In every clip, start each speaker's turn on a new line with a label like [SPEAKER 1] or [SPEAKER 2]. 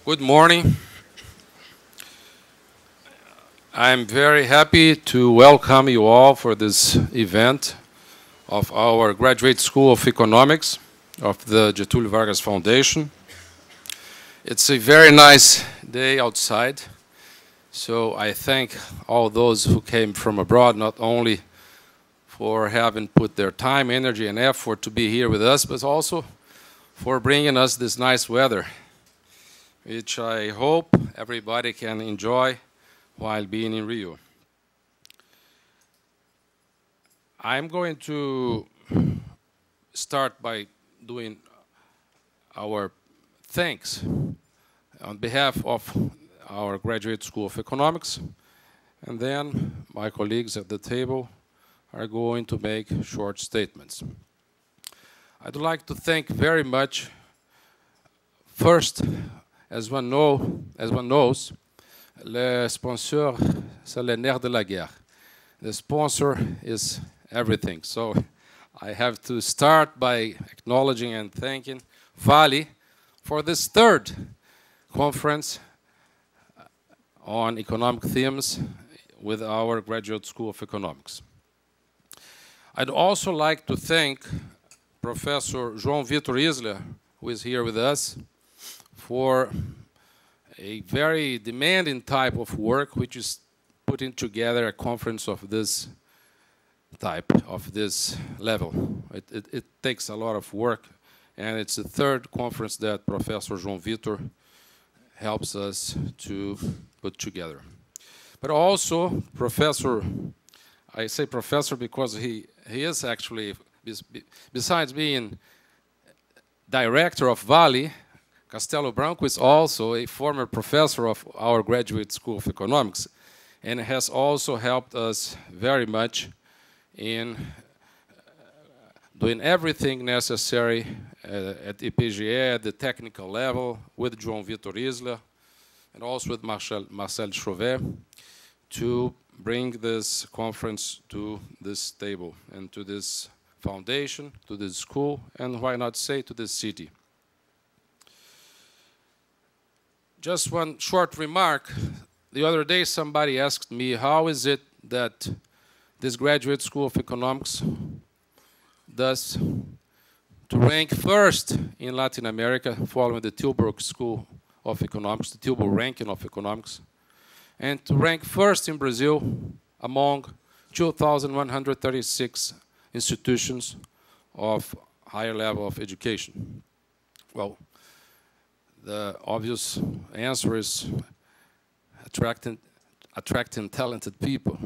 [SPEAKER 1] Good morning. I'm very happy to welcome you all for this event of our Graduate School of Economics of the Getúlio Vargas Foundation. It's a very nice day outside, so I thank all those who came from abroad, not only for having put their time, energy, and effort to be here with us, but also for bringing us this nice weather, which I hope everybody can enjoy while being in Rio. I'm going to start by doing our thanks on behalf of our Graduate School of Economics, and then my colleagues at the table are going to make short statements. I'd like to thank very much, first, as one knows, le sponsor, c'est le nerf de la guerre. The sponsor is everything. So I have to start by acknowledging and thanking Vale for this third conference on economic themes with our Graduate School of Economics. I'd also like to thank Professor João Vitor Isler, who is here with us, for a very demanding type of work, which is putting together a conference of this type, of this level. It takes a lot of work, and it's the third conference that Professor João Vitor helps us to put together. But also, Professor, I say professor because he is actually, besides being director of Vale, Castelo Branco is also a former professor of our Graduate School of Economics, and has also helped us very much in doing everything necessary at EPGE, at the technical level, with João Vitor Isler, and also with Marcel Chauvet, to bring this conference to this table and to this foundation, to this school, and why not say to this city. Just one short remark. The other day somebody asked me, how is it that this Graduate School of Economics does to rank first in Latin America, following the Tilburg School of Economics, the Tilburg ranking of economics, and to rank first in Brazil among 2,136 institutions of higher level of education. Well, the obvious answer is attracting talented people.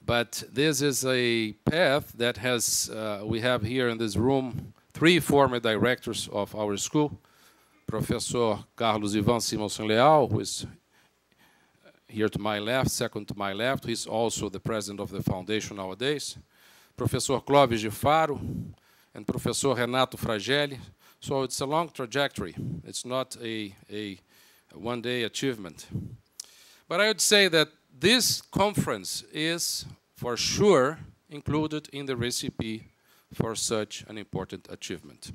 [SPEAKER 1] But this is a path that has, we have here in this room 3 former directors of our school, Professor Carlos Ivan Simonsen Leal, who is here to my left, second to my left, who is also the president of the foundation nowadays, Professor Clóvis de Faro, and Professor Renato Fragelli. So it's a long trajectory. It's not a one-day achievement. But I would say that this conference is, for sure, included in the recipe for such an important achievement.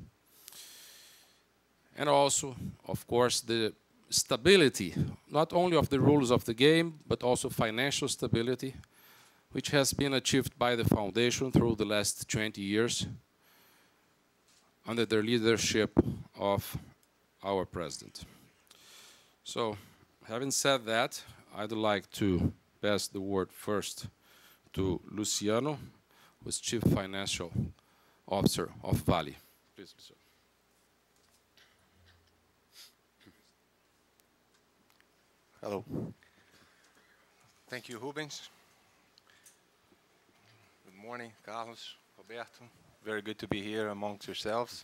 [SPEAKER 1] And also, of course, the stability, not only of the rules of the game, but also financial stability, which has been achieved by the foundation through the last 20 years under the leadership of our president. So, having said that, I'd like to pass the word first to Luciano, who is Chief Financial Officer of Vale. Please, Luciano.
[SPEAKER 2] Hello. Thank you, Rubens. Good morning, Carlos, Roberto. Very good to be here amongst yourselves.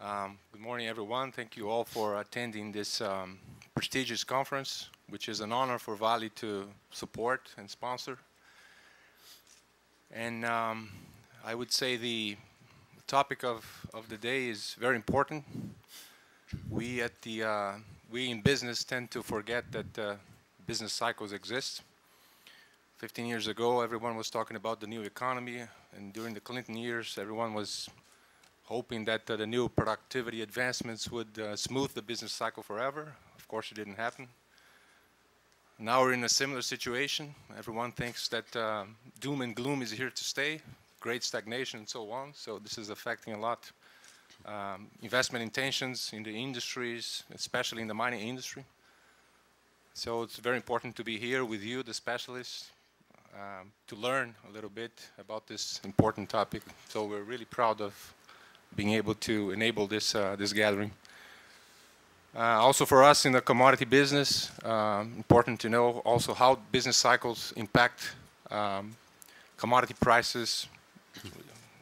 [SPEAKER 2] Good morning, everyone. Thank you all for attending this prestigious conference, which is an honor for Vale to support and sponsor. And I would say the topic of the day is very important. We in business tend to forget that business cycles exist. 15 years ago, everyone was talking about the new economy, and during the Clinton years, everyone was hoping that the new productivity advancements would smooth the business cycle forever. Of course, it didn't happen. Now we're in a similar situation. Everyone thinks that doom and gloom is here to stay, great stagnation and so on. So this is affecting a lot investment intentions in the industries, especially in the mining industry. So it's very important to be here with you, the specialists, to learn a little bit about this important topic. So we're really proud of being able to enable this, this gathering. Also for us in the commodity business, important to know also how business cycles impact commodity prices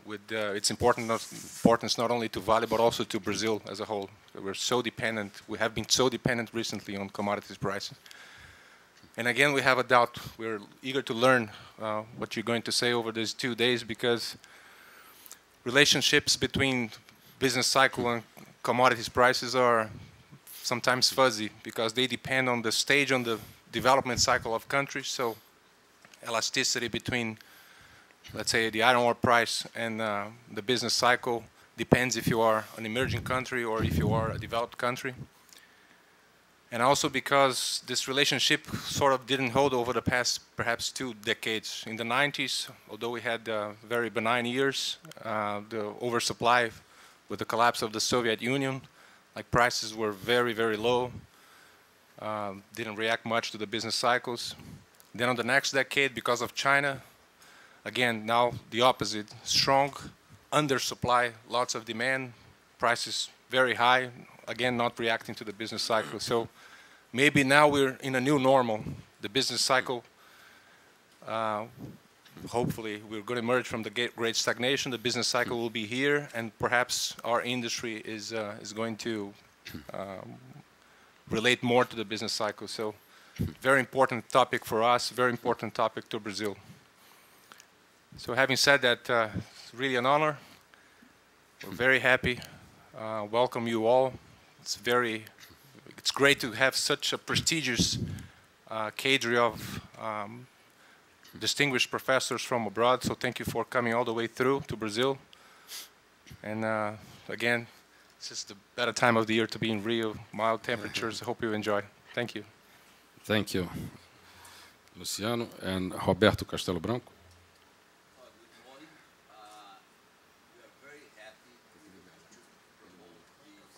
[SPEAKER 2] with its importance not only to Vale but also to Brazil as a whole. We're so dependent, we have been so dependent recently on commodities prices. And again, we have a doubt. We're eager to learn what you're going to say over these 2 days, because relationships between business cycle and commodities prices are sometimes fuzzy because they depend on the stage on the development cycle of countries. So elasticity between, let's say, the iron ore price and the business cycle depends if you are an emerging country or if you are a developed country. And also because this relationship sort of didn't hold over the past perhaps 2 decades. In the 90s, although we had very benign years, the oversupply with the collapse of the Soviet Union, like prices were very, very low, didn't react much to the business cycles. Then on the next decade, because of China, again, now the opposite, strong undersupply, lots of demand, prices very high, again, not reacting to the business cycle. So maybe now we're in a new normal. The business cycle, hopefully we're going to emerge from the great stagnation. The business cycle will be here, and perhaps our industry is going to relate more to the business cycle. So very important topic for us, very important topic to Brazil. So having said that, it's really an honor. We're very happy. Welcome you all. It's great to have such a prestigious cadre of distinguished professors from abroad. So thank you for coming all the way through to Brazil. And again, it's just the better time of the year to be in Rio, mild temperatures. I hope you enjoy. Thank you.
[SPEAKER 1] Thank you, Luciano. And Roberto Castelo Branco.
[SPEAKER 3] Good morning. We are very happy to promote this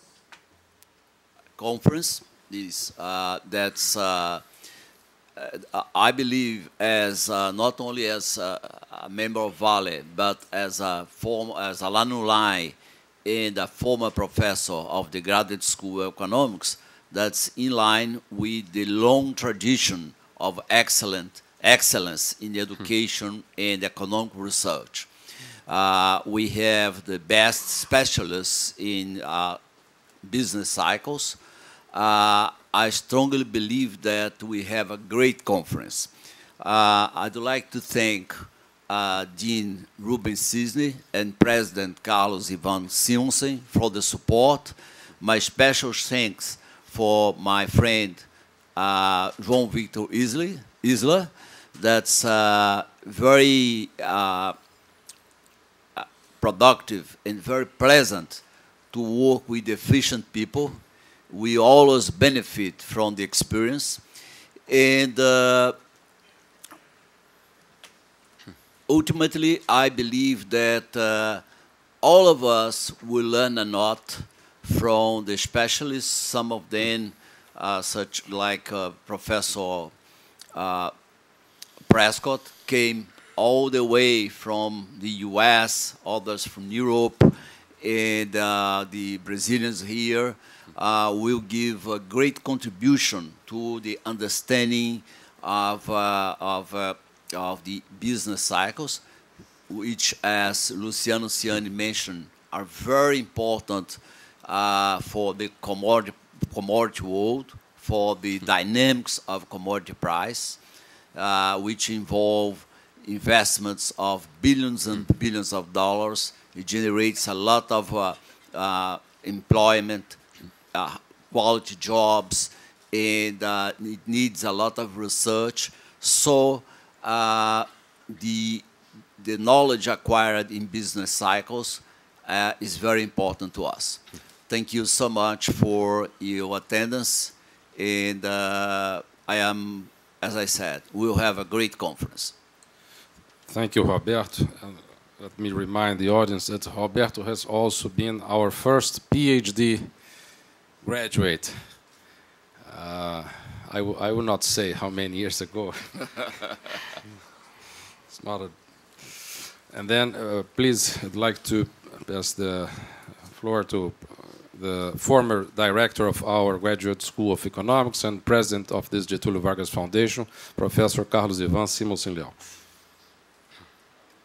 [SPEAKER 3] conference. I believe, as not only as a member of Vale, but as an alumni and a former professor of the Graduate School of Economics, that's in line with the long tradition of excellence in education and economic research. We have the best specialists in business cycles. I strongly believe that we have a great conference. I'd like to thank Dean Ruben Cisne and President Carlos Ivan Simonsen for the support. My special thanks for my friend João Victor Isla. That's very productive and very pleasant to work with efficient people. We always benefit from the experience. And ultimately, I believe that all of us will learn a lot from the specialists. Some of them, such like Professor Prescott, came all the way from the US, others from Europe, and the Brazilians here will give a great contribution to the understanding of the business cycles, which, as Luciano Ciani mentioned, are very important for the commodity world, for the dynamics of commodity price, which involve investments of billions and billions of dollars. It generates a lot of employment, quality jobs, and it needs a lot of research. So the knowledge acquired in business cycles is very important to us. Thank you so much for your attendance, and as I said, we'll have a great conference.
[SPEAKER 1] Thank you, Roberto. And let me remind the audience that Roberto has also been our first PhD graduate. I will not say how many years ago. It's not a... And then, please, I'd like to pass the floor to the former director of our Graduate School of Economics and president of this Getúlio Vargas Foundation, Professor Carlos Ivan Simonsen Leão.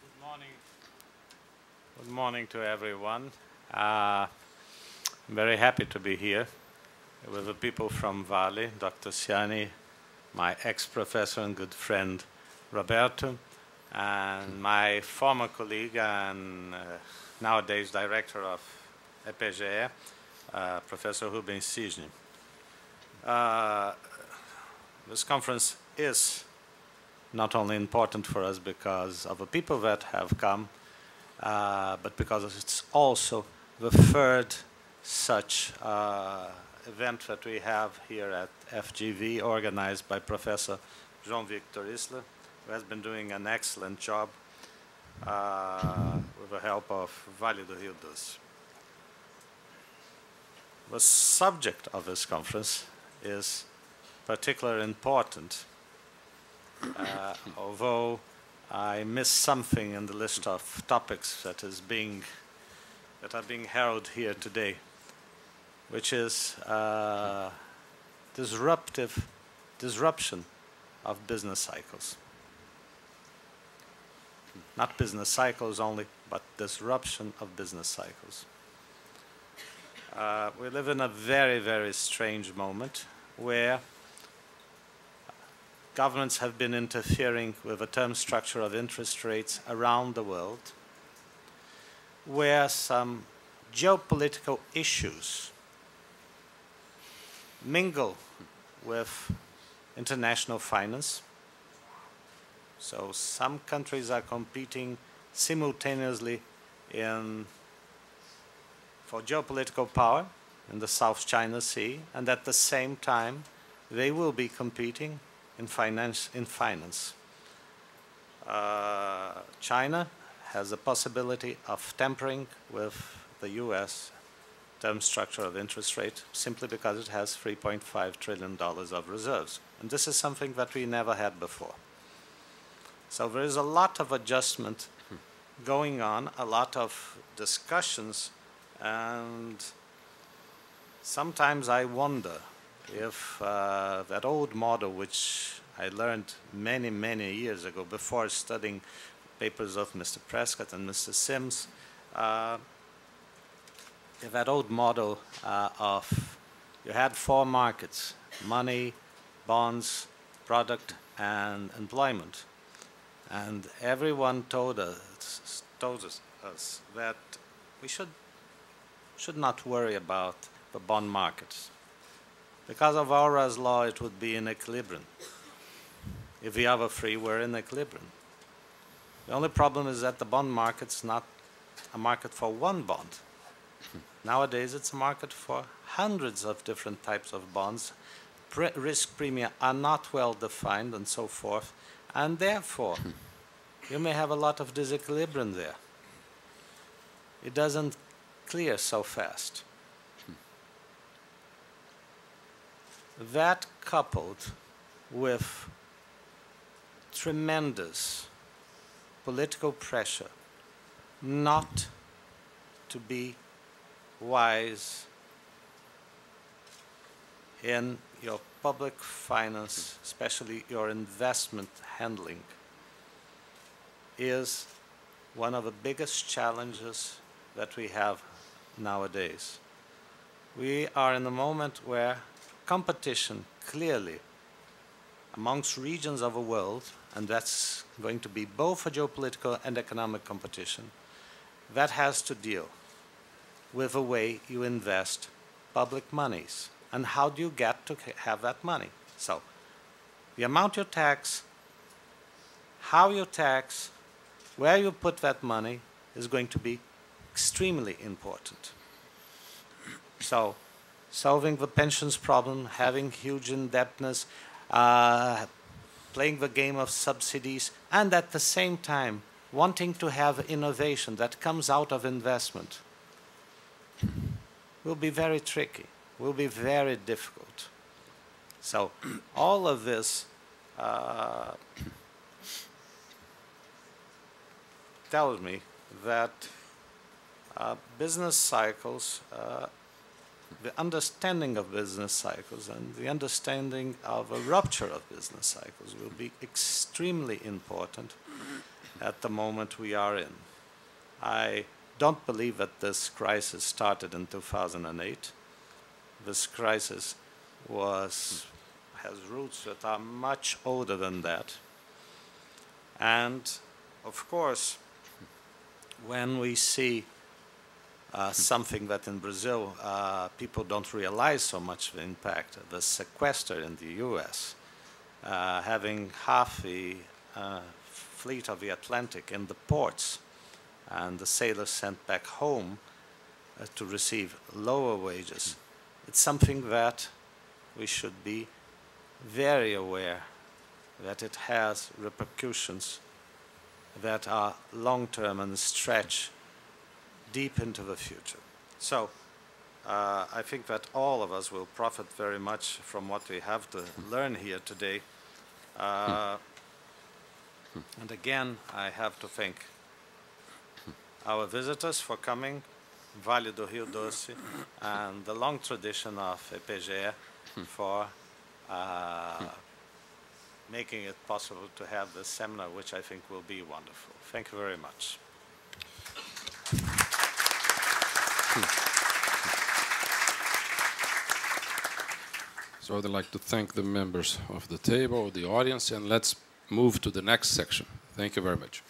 [SPEAKER 4] Good morning. Good morning to everyone. I'm very happy to be here with the people from Vale, Dr. Ciani, my ex-professor and good friend Roberto, and my former colleague and nowadays director of EPGE, Professor Rubens Cisne. This conference is not only important for us because of the people that have come, but because it's also the third such event that we have here at FGV, organized by Professor João Victor Isler, who has been doing an excellent job with the help of Vale do Rio Doce. The subject of this conference is particularly important, although I missed something in the list of topics that are being heralded here today, which is disruption of business cycles. Not business cycles only, but disruption of business cycles. We live in a very, very strange moment where governments have been interfering with the term structure of interest rates around the world, where some geopolitical issues mingle with international finance. So some countries are competing simultaneously for geopolitical power in the South China Sea, and at the same time they will be competing in finance. China has the possibility of tampering with the US term structure of interest rate simply because it has $3.5 trillion of reserves. And this is something that we never had before. So there is a lot of adjustment going on, a lot of discussions, and sometimes I wonder if that old model, which I learned many, many years ago before studying papers of Mr. Prescott and Mr. Sims, if that old model of you had four markets: money, bonds, product, and employment. And everyone told us that we should not worry about the bond markets. Because of Aura's law, it would be in equilibrium. If the other three were in equilibrium. The only problem is that the bond market's not a market for one bond. Nowadays, it's a market for hundreds of different types of bonds. Risk premia are not well defined and so forth. And therefore, you may have a lot of disequilibrium there. It doesn't clear so fast. That coupled with tremendous political pressure not to be wise in your public finance, especially your investment handling, is one of the biggest challenges that we have nowadays. We are in a moment where competition clearly amongst regions of the world, and that's going to be both a geopolitical and economic competition, that has to deal with the way you invest public monies. And how do you get to have that money? So, the amount you tax, how you tax, where you put that money is going to be extremely important. So, solving the pensions problem, having huge indebtedness, playing the game of subsidies, and at the same time wanting to have innovation that comes out of investment will be very tricky, will be very difficult. So all of this tells me that business cycles, the understanding of business cycles and the understanding of a rupture of business cycles will be extremely important at the moment we are in. I don't believe that this crisis started in 2008. This crisis has roots that are much older than that. And of course, when we see something that in Brazil people don't realize so much the impact, the sequester in the US, having half the fleet of the Atlantic in the ports and the sailors sent back home to receive lower wages. It's something that we should be very aware that it has repercussions that are long-term and stretch deep into the future. So I think that all of us will profit very much from what we have to learn here today. And again, I have to thank our visitors for coming, Vale do Rio Doce, and the long tradition of EPGE for making it possible to have this seminar, which I think will be wonderful. Thank you very much.
[SPEAKER 1] So I'd like to thank the members of the table, the audience, and let's move to the next section. Thank you very much.